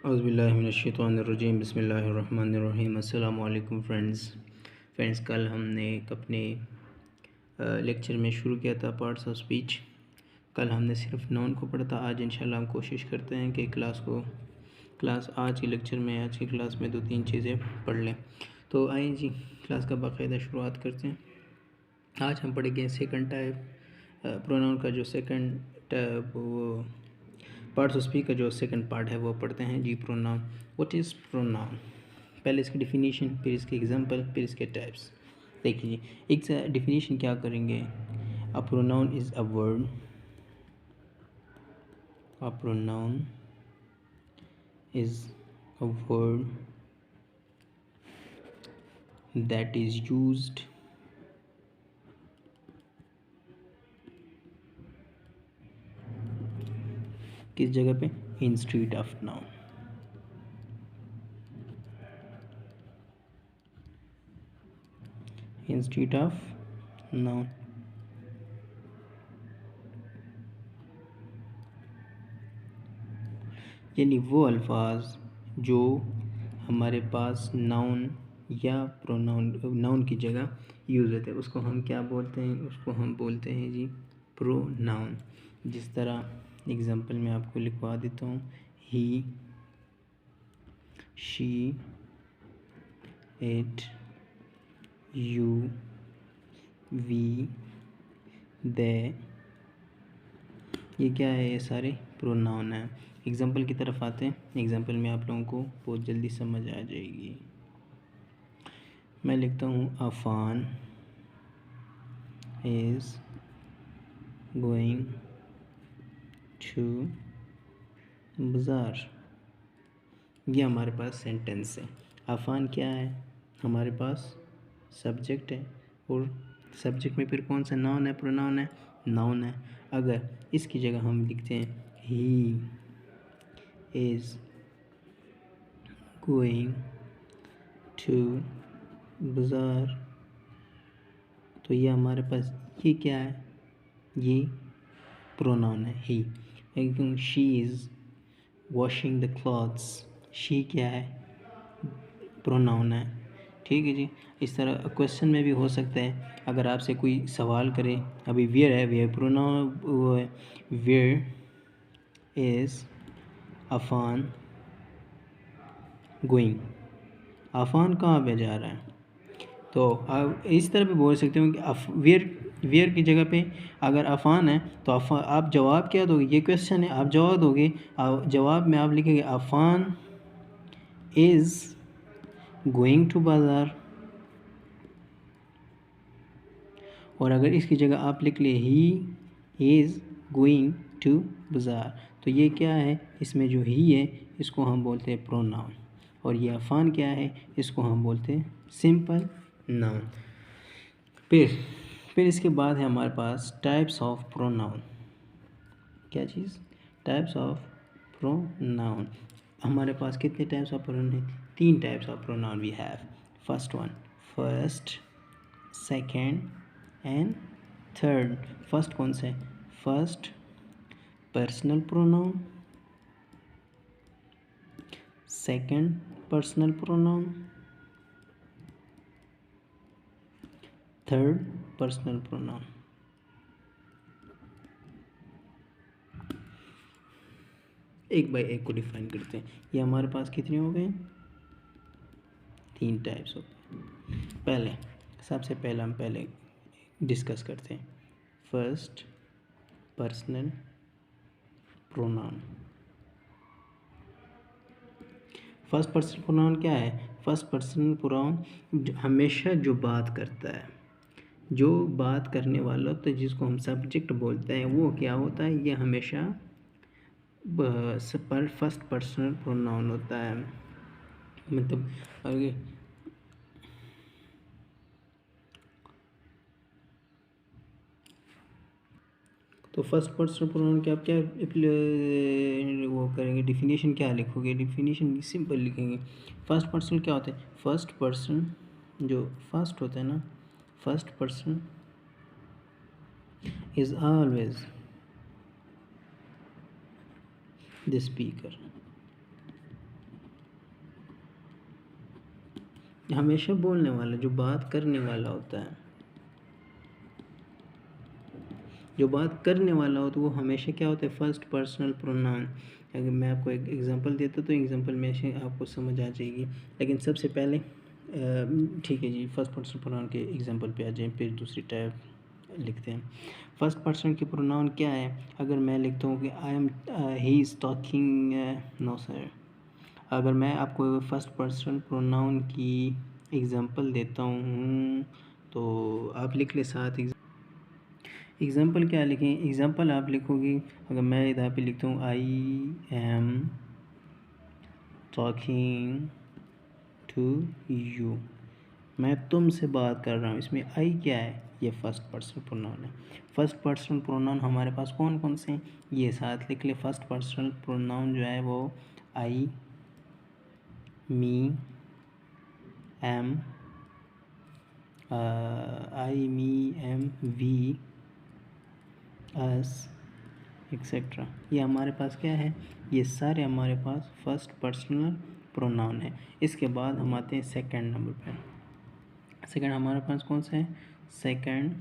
औज़ुबिल्लाहिमिनश्शैतानिर्रजीम बिस्मिल्लाहिर्रहमानिर्रहीम। अस्सलामु अलैकुम फ्रेंड्स, कल हमने अपने लेक्चर में शुरू किया था पार्ट्स ऑफ स्पीच। कल हमने सिर्फ नाउन को पढ़ा था। आज इंशाल्लाह हम कोशिश करते हैं कि आज की क्लास में 2-3 चीज़ें पढ़ लें। तो आइए जी, क्लास का बाकायदा शुरुआत करते हैं। आज हम पढ़ेंगे सेकंड टाइप प्रोनाउन का, जो सेकंड टाइप वो पार्ट्स ऑफ स्पीच का जो सेकंड पार्ट है वो पढ़ते हैं जी। Pronoun, what is pronoun? पहले इसकी डिफिनीशन, फिर इसके एग्जांपल, फिर इसके टाइप्स। देखिए, एक डिफिनीशन क्या करेंगे। A pronoun is a word, a pronoun is a word that is used किस जगह पे? Instead of noun. Instead of noun. यानी वो अल्फाज जो हमारे पास नाउन या नाउन की जगह यूज़ होते हैं, उसको हम क्या बोलते हैं? उसको हम बोलते हैं जी प्रोनाउन। जिस तरह एग्जांपल मैं आपको लिखवा देता हूँ। ही, शी, इट, यू, वी, दे, ये क्या है? ये सारे प्रोनाउन हैं। एग्जांपल की तरफ आते हैं। एग्जांपल में आप लोगों को बहुत जल्दी समझ आ जाएगी। मैं लिखता हूँ अफान इज़ गोइंग टू बाज़ार। ये हमारे पास सेंटेंस है। अफान क्या है? हमारे पास सब्जेक्ट है, और सब्जेक्ट में फिर कौन सा नाउन है? प्रोनाउन है, नाउन है। अगर इसकी जगह हम लिखते हैं ही इज़ गोइंग टू बाज़ार, तो ये हमारे पास ये क्या है? ये प्रोनाउन है ही। एकदम she is washing the clothes, she क्या है? प्रोनाउन है। ठीक है जी। इस तरह क्वेश्चन में भी हो सकता है, अगर आपसे कोई सवाल करे, अभी वेयर है, वेयर प्रोनाउन वो है, where is Afan going, Afan कहाँ पे जा रहा है? तो आप इस तरह भी बोल सकते हो कि वेयर की जगह पे अगर अफान है तो आप जवाब क्या दोगे? ये क्वेश्चन है, आप जवाब दोगे। जवाब में आप लिखेंगे अफान इज़ गोइंग टू बाज़ार। और अगर इसकी जगह आप लिख ले ही इज़ गोइंग टू बाज़ार, तो ये क्या है? इसमें जो ही है इसको हम बोलते हैं प्रोनाउन, और ये अफान क्या है? इसको हम बोलते हैं सिंपल नाउन। फिर इसके बाद है हमारे पास टाइप्स ऑफ प्रोनाउन। क्या चीज़? Types of pronoun. हमारे पास कितने टाइप्स ऑफ प्रोनाउन हैं? 3 types of pronoun we have. First, second and third. First कौन सा है? First personal pronoun, second personal pronoun, third personal pronoun. एक बाय एक को डिफाइन करते हैं। ये हमारे पास कितने हो गए? 3 टाइप्स हो गए। सबसे पहले हम डिस्कस करते हैं first personal pronoun. First person pronoun क्या है? फर्स्ट पर्सन प्रोनाउन हमेशा जो बात करता है, जो बात करने वाला होता है, जिसको हम सब्जेक्ट बोलते हैं, वो क्या होता है? ये हमेशा फर्स्ट पर्सनल प्रोनाउन होता है। मतलब आगे तो फर्स्ट पर्सन प्रोनाउन के आप क्या वो करेंगे? डिफिनीशन क्या लिखोगे? डिफिनीशन सिंपल लिखेंगे। फर्स्ट पर्सन क्या होता है? फर्स्ट पर्सन जो फर्स्ट होता है ना, first person is always the speaker. हमेशा बोलने वाला, जो बात करने वाला होता है, जो बात करने वाला हो तो वो हमेशा क्या होता है, फर्स्ट पर्सनल प्रोनाउन। अगर मैं आपको एक एग्जांपल देता तो एग्जांपल में से आपको समझ आ जाएगी। लेकिन सबसे पहले ठीक है जी, फर्स्ट पर्सन प्रोनाउन के एग्जांपल पे आ जाएं, फिर दूसरी टाइप लिखते हैं। फर्स्ट पर्सन की प्रोनाउन क्या है? अगर मैं लिखता हूँ कि I am, he is talking, no sir. अगर मैं आपको फर्स्ट पर्सन प्रोनाउन की एग्जांपल देता हूँ तो आप लिख ले साथ। एग्ज़ाम्पल क्या लिखें? एग्ज़ाम्पल आप लिखोगे, अगर मैं इधर पे लिखता हूँ I am talking to you, मैं तुमसे बात कर रहा हूँ। इसमें आई क्या है? ये फर्स्ट पर्सन प्रोनाउन है। फर्स्ट पर्सन प्रोनाउन हमारे पास कौन कौन से हैं? ये साथ लिख ले। फर्स्ट पर्सन प्रोनाउन जो है वो I, me, am, I, me, am, we, us, etcetera. ये हमारे पास क्या है? ये सारे हमारे पास फर्स्ट पर्सनल प्रोनाउन है। इसके बाद हम आते हैं सेकंड नंबर पे। सेकंड हमारे पास कौन सा है? Second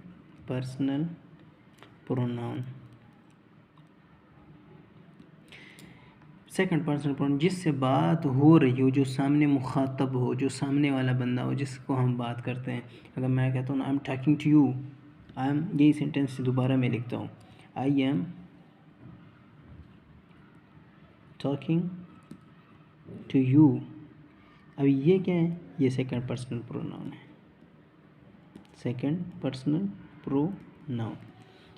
personal pronoun. Second personal pronoun जिससे बात हो रही हो, जो सामने मुखातब हो, जो सामने वाला बंदा हो जिसको हम बात करते हैं। अगर मैं कहता हूँ I am talking to you, I am, यही सेंटेंस दोबारा मैं लिखता हूँ, I am talking to you. अब ये क्या है? ये सेकंड पर्सनल प्रोनाउन है। सेकंड पर्सनल प्रोनाउन,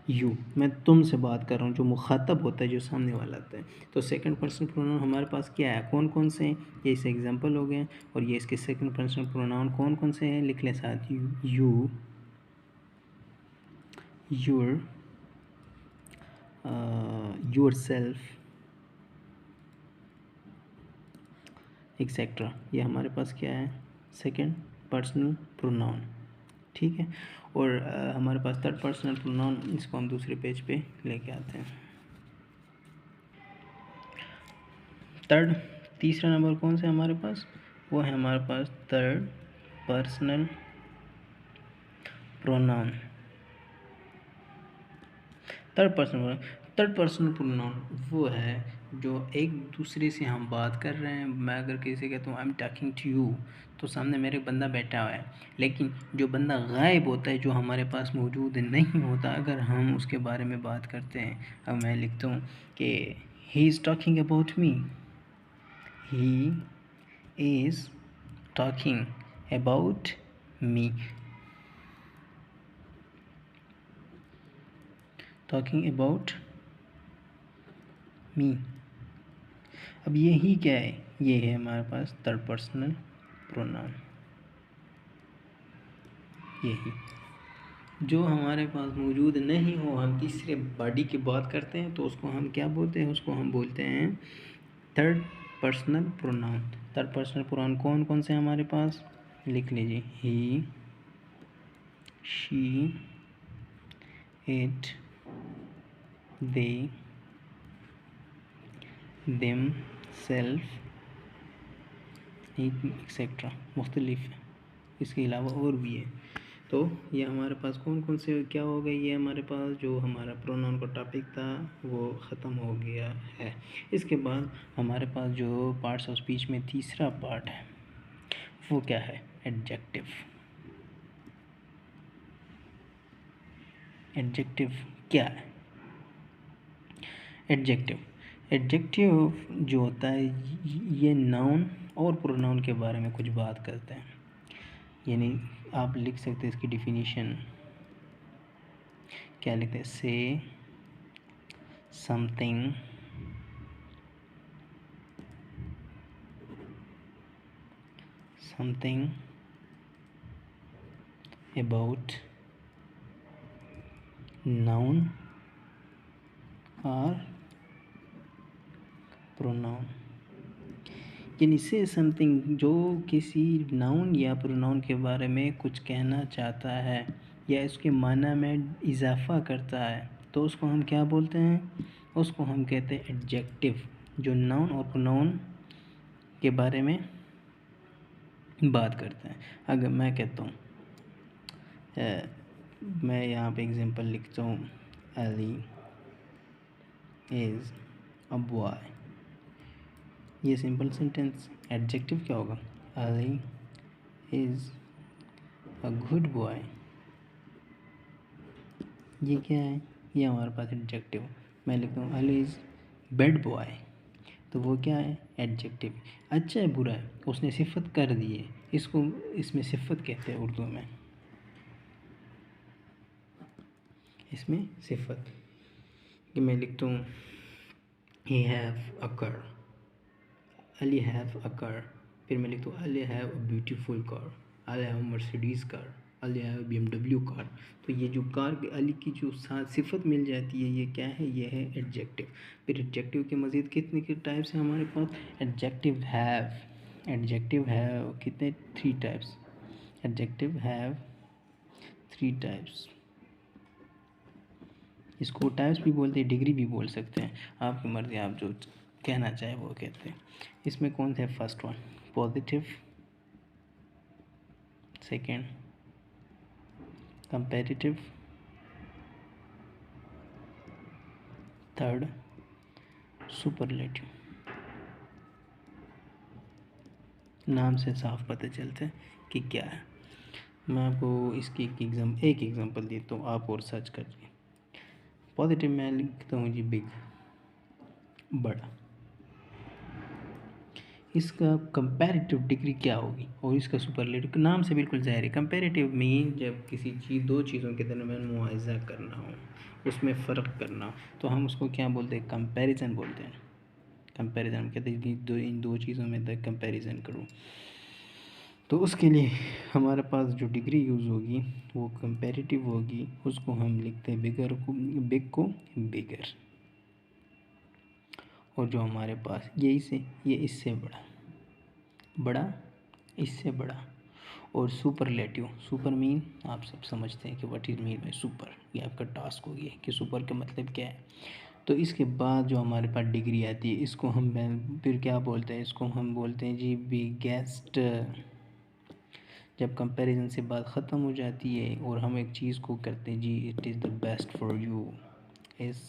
यू, मैं तुमसे बात कर रहा हूँ, जो मुखातब होता है, जो सामने वाला आता है। तो सेकंड पर्सनल प्रोनाउन हमारे पास क्या है? कौन कौन से हैं? ये इस एग्जांपल हो गए। और ये इसके सेकंड पर्सनल प्रोनाउन कौन कौन से हैं? लिख ले साथ, you, your, your self, etcetera. ये हमारे पास क्या है? Second personal pronoun. ठीक है। और हमारे पास थर्ड पर्सनल प्रोनाउन, इसको हम दूसरे पेज पे लेके आते हैं। थर्ड, तीसरा नंबर कौन सा है हमारे पास? वो है हमारे पास third personal pronoun. Third personal pronoun वो है जो एक दूसरे से हम बात कर रहे हैं। मैं अगर किसी से कहता हूँ I am talking to you, तो सामने मेरे बंदा बैठा हुआ है, लेकिन जो बंदा गायब होता है, जो हमारे पास मौजूद नहीं होता, अगर हम उसके बारे में बात करते हैं। अब मैं लिखता हूँ कि ही is talking about me, he is talking about me, talking about me. अब ये ही क्या है? ये है हमारे पास थर्ड पर्सनल प्रोनाउन। यही जो हमारे पास मौजूद नहीं हो, हम तीसरे बॉडी की बात करते हैं तो उसको हम क्या बोलते हैं? उसको हम बोलते हैं third personal pronoun. Third personal pronoun कौन कौन से हैं हमारे पास? लिख लीजिए, he, she, it, they, them, self, etcetera. मुख्तलिफ है, इसके अलावा और भी है। तो ये हमारे पास कौन कौन से क्या हो गए? ये हमारे पास जो हमारा प्रोनाउन का टॉपिक था वो ख़त्म हो गया है। इसके बाद हमारे पास जो पार्ट्स ऑफ स्पीच में तीसरा पार्ट है वो क्या है? एडजेक्टिव। एडजेक्टिव क्या है? एडजेक्टिव जो होता है ये नाउन और प्रोनाउन के बारे में कुछ बात करते हैं। यानी आप लिख सकते हैं इसकी डिफिनीशन, क्या लिखते हैं? से something about noun or pronoun। यानी से समथिंग जो किसी नाउन या प्रोनाउन के बारे में कुछ कहना चाहता है या इसके माना में इजाफा करता है, तो उसको हम क्या बोलते हैं? उसको हम कहते हैं एडजेक्टिव, जो नाउन और प्रोनाउन के बारे में बात करते हैं। अगर मैं कहता हूँ मैं यहाँ पे एग्जांपल लिखता हूँ, अली इज़ अ बॉय। ये सिंपल सेंटेंस। एडजेक्टिव क्या होगा? Ali is a good boy. ये क्या है? ये हमारे पास एडजेक्टिव। मैं लिखता हूँ अली इज़ बैड बॉय, तो वो क्या है? एडजेक्टिव। अच्छा है बुरा है, उसने सिफत कर दी है, इसको इसमें सिफत कहते हैं उर्दू में, इसमें सिफत। कि मैं लिखता हूँ he have a car, Ali have a car. फिर मैं लिखता हूँ Ali have a beautiful car, Ali have Mercedes car, Ali have BMW car. तो ये जो कार अली की जो साथ सिफत मिल जाती है, ये क्या है? ये है एडजेक्टिव। फिर एडजेक्टिव के मज़ीद कितने के टाइप्स हैं हमारे पास? एडजेक्टिव हैव कितने? 3 टाइप्स। Adjective have 3 types. इसको टाइप्स भी बोलते हैं, डिग्री भी बोल सकते हैं, आपकी मर्ज़ी, आप जो कहना चाहे वो कहते हैं। इसमें कौन सा है? First one positive, second comparative, third superlative. नाम से साफ पता चलता है कि क्या है। मैं आपको इसकी एक एग्जांपल देता हूँ, आप और सर्च करिए। पॉजिटिव में लिखता हूँ जी बिग, बड़ा। इसका कंपैरेटिव डिग्री क्या होगी और इसका सुपरलेटिव? नाम से बिल्कुल ज़ाहिर है। कंपैरेटिव मीन जब किसी दो चीज़ों के दरमियान मुआवजा करना हो, उसमें फ़र्क करना हो, तो हम उसको क्या बोलते हैं? कंपैरिजन बोलते हैं। कंपैरिजन कहते हैं कि इन दो चीज़ों में कंपैरिजन करूँ, तो उसके लिए हमारे पास जो डिग्री यूज़ होगी वो कंपैरेटिव होगी। उसको हम लिखते हैं बिग को बिगर। और जो हमारे पास ये इससे बड़ा इससे बड़ा। और सुपर मीन आप सब समझते हैं कि what is mean by super. ये आपका टास्क हो गया कि सुपर का मतलब क्या है। तो इसके बाद जो हमारे पास डिग्री आती है, इसको हम फिर क्या बोलते हैं? इसको हम बोलते हैं जी बिगेस्ट। जब कंपैरिजन से बात ख़त्म हो जाती है और हम एक चीज़ को करते हैं जी it is the best for you इस,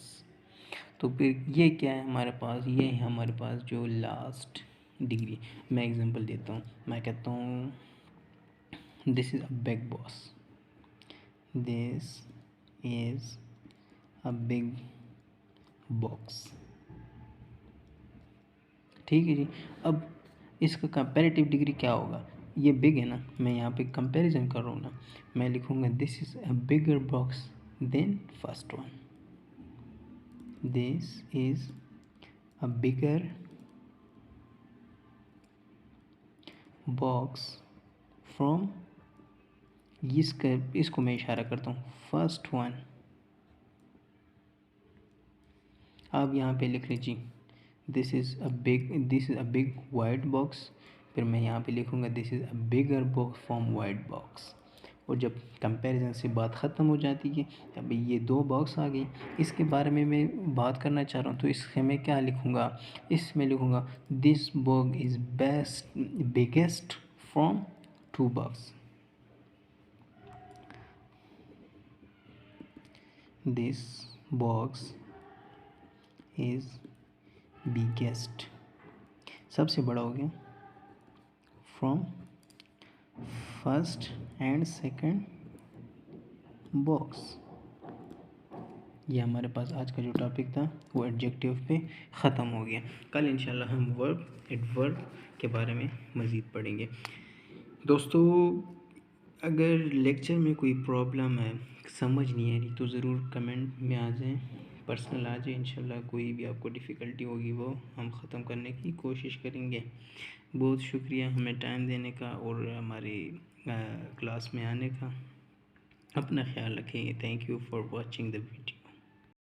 तो फिर ये क्या है हमारे पास? ये है हमारे पास जो लास्ट डिग्री। मैं एग्जांपल देता हूँ। मैं कहता हूँ this is a big boss, this is a big box. ठीक है जी। अब इसका कंपैरेटिव डिग्री क्या होगा? ये बिग है ना, मैं यहाँ पे कंपैरिजन कर रहा हूँ ना, मैं लिखूँगा this is a bigger box than first one. This is a bigger box from, इसको मैं इशारा करता हूँ फर्स्ट वन। आप यहाँ पे लिख लीजिए this is a big white box. फिर मैं यहाँ पे लिखूँगा this is a bigger box from white box. और जब कंपैरिजन से बात ख़त्म हो जाती है, अभी ये 2 बॉक्स आ गई, इसके बारे में मैं बात करना चाह रहा हूँ, तो इसमें मैं क्या लिखूँगा? इसमें लिखूँगा this box is biggest from 2 box. This box is biggest, सबसे बड़ा हो गया, from first and second box. ये हमारे पास आज का जो टॉपिक था वो एडजेक्टिव पे ख़त्म हो गया। कल इंशाल्लाह हम एडवर्ब के बारे में मज़ीद पढ़ेंगे। दोस्तों, अगर लेक्चर में कोई प्रॉब्लम है, समझ नहीं आ रही, तो ज़रूर कमेंट में आ जाएं, पर्सनल आ जाए। इंशाल्लाह कोई भी आपको डिफ़िकल्टी होगी वो हम ख़त्म करने की कोशिश करेंगे। बहुत शुक्रिया हमें टाइम देने का और हमारी क्लास में आने का। अपना ख्याल रखें। Thank you for watching the video.